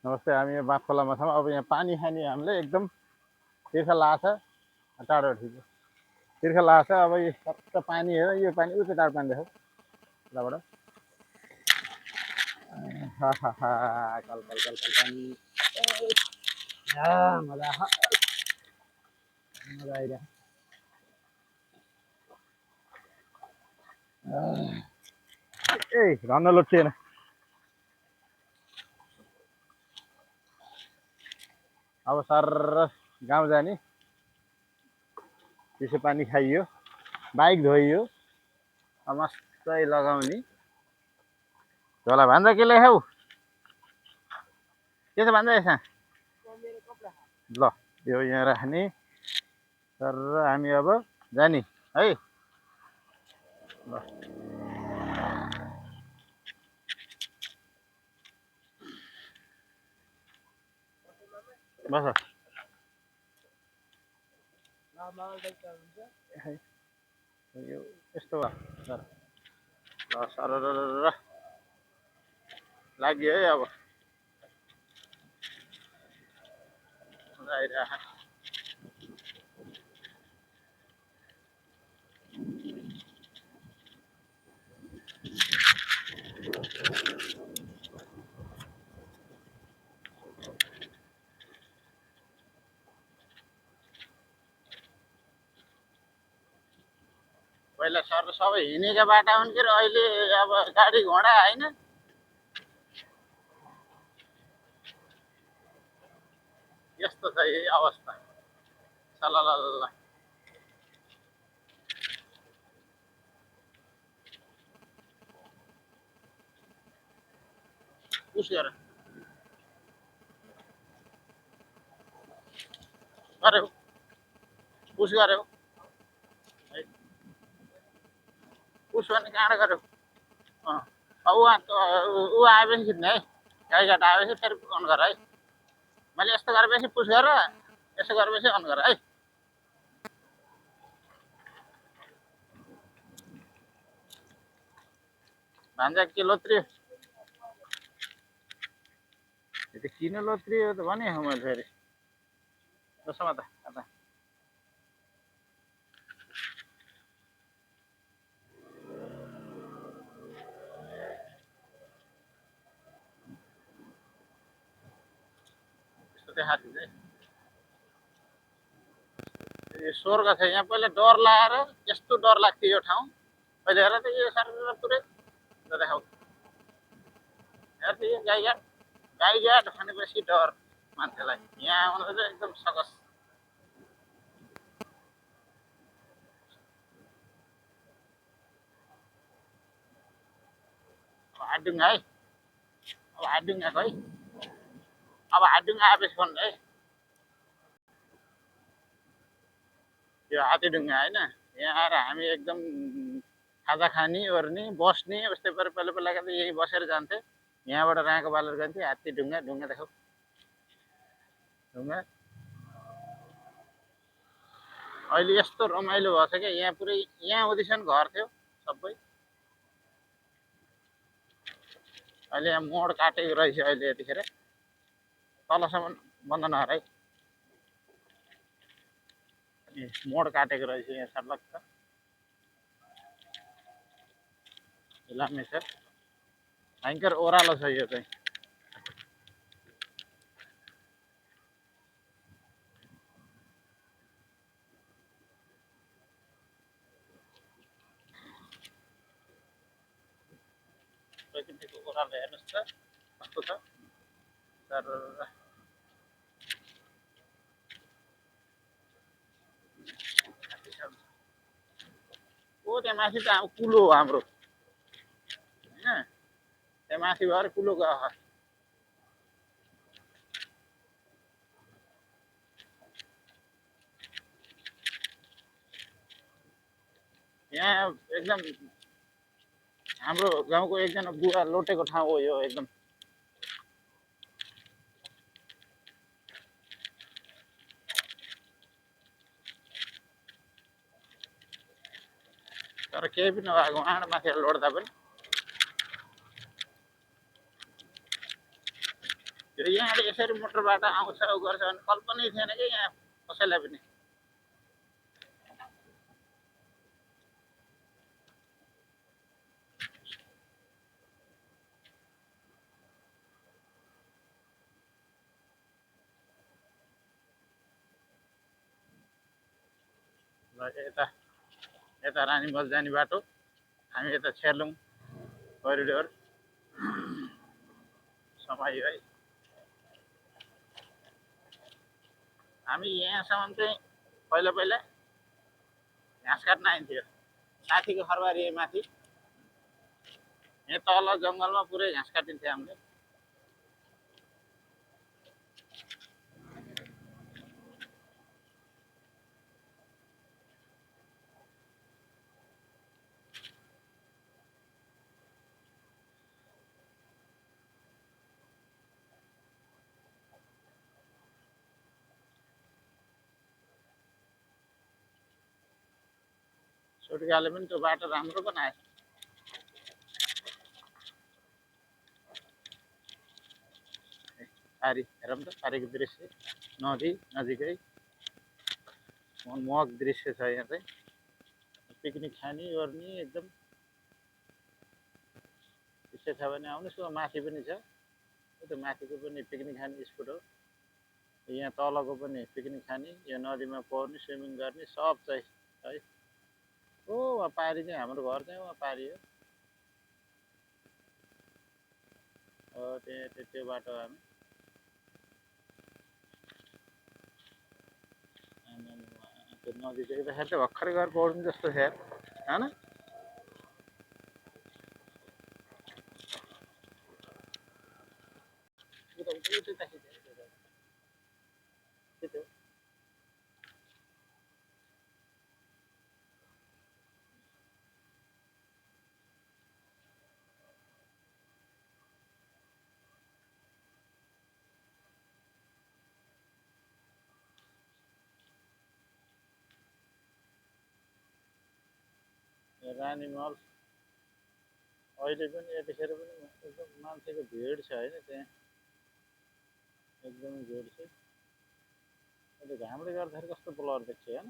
नमस्ते। हामी यहाँ बाँसखोलामा छौँ। अब यहाँ पानी खाने हामीले एकदम तिर्खा लाग्छ। टाढो ठिक तिर्खा लाग्छ। अब यो सबै पानी हेर, यो पानी उच्च टाढो पानी देखाउ यताबाट। हा हा हा, कल कल कल कल पानी। मजा मजा आइरहेको। ए धन्न लोटिएन। अब सर गाउँ जाने, चिसो पानी खाइयो, बाइक धोइयो, मस्तै लगाउने। झोला भान्जा के ल्याऊ? के छ भान्जा यसमा? ल यो यहाँ राख्ने। सर हामी अब जाने है। ल बस यो यस्तो सर। ल सर लाग्यो है। अब आइरहेको पहिला सर सबै हिँडेका बाटा हुन् कि अहिले अब गाडी घोडा होइन। यस्तो छ यही अवस्था। सलल पुस गऱ्यो पुस गऱ्यो पुस भने कहाँबाट गऱ्यो? ऊ आएपछि खिच्ने है। गाईघाट आएपछि फेरि अन गर है। मैले यस्तो गरेपछि पुस गर, यसो गरेपछि अन गर है। भान्जा के लोत्रियो? त्यो किन लोत्रियो त भने मैले फेरि। जसमा त यस्तो देखाएको थियो। यो स्वर्ग छ यहाँ। पहिला डर लगाएर यस्तो डर लाग्थ्यो यो ठाउँ। अहिले हेर त यो साह्रै पुरै देखाउ। हेर त यो गाईघाट। गाईघाट भनेपछि डर मान्छेलाई। यहाँ आउनु चाहिँ एकदम सकस। अब हातडुङ्गा है। अब हातडुङ्गाको है। अब हातडुङ्गा आएपछि भन्नु है। यो हात्तीडुङ्गा होइन। यहाँ आएर हामी एकदम खाजा खाने ओर्ने बस्ने उस्तै पारा पहिला पहिलाको त यही बसेर जान्थे। यहाँबाट राँको बालेर जान्थे। हात्तीडुङ्गा ढुङ्गा देखाउ ढुङ्गा। अहिले यस्तो रमाइलो भएको छ क्या यहाँ पुरै। यहाँ उदिसम्म घर थियो सबै। अहिले यहाँ मोड काटेको रहेछ अहिले यतिखेर। तलसम्म बन्द नगर है। मोड काटेको रहेछ यहाँ सर्लक्क। लामे छ भयङ्कर ओह्रालो छ यो चाहिँ। प्रकृतिको ओह्रालो हेर्नुहोस् त कस्तो छ। तर ओ त्यहाँ माथि त कुलो हो हाम्रो होइन। त्यहाँ माथि भएर कुलो गयो। यहाँ एकदम हाम्रो गाउँको एकजना बुढा लोटेको ठाउँ हो यो एकदम। तर केही पनि नभएको आँड माथि लोड्दा पनि यहाँबाट यसरी मोटरबाट आउँछ उ गर्छ भने कल्पनै थिएन कि यहाँ कसैलाई पनि। ल यता यता रानीमल जाने बाटो, हामी यता छेर्लुङ करिडोर समय है। हामी यहाँसम्म चाहिँ पहिला पहिला घाँस काट्न आइन्थ्यो, साथीको खरबारी माथि। यहाँ तल जङ्गलमा पुरै घाँस काटिन्थ्यो हामीले। सुटकाले पनि त्यो बाटो राम्रो बनाएछ। पारी हेरौँ त, पारीको दृश्य, नदी नजिकै मनमोहक दृश्य छ। यहाँ चाहिँ पिकनिक खाने गर्ने एकदम इच्छा छ भने आउनुहोस्। माथि पनि छ, त्यो माथिको पनि पिकनिक खाने स्पोट हो। यहाँ तलको पनि पिकनिक खाने, यो नदीमा पौर्ने, स्विमिङ गर्ने सब चाहिँ है। ओ वहाँ पारी चाहिँ हाम्रो घर चाहिँ वहाँ पारी हो। त्यहाँ त्यो बाटो हामी त्यो नदी चाहिँ यताखेरि चाहिँ भर्खरै गएर पौड्नु जस्तो छ यार, होइन? रानीमल अहिले पनि यतिखेर पनि एकदम मान्छेको भिड छ होइन, त्यहाँ एकदमै भिड छ। अहिले घामले गर्दाखेरि कस्तो ब्लर देख्छ होइन।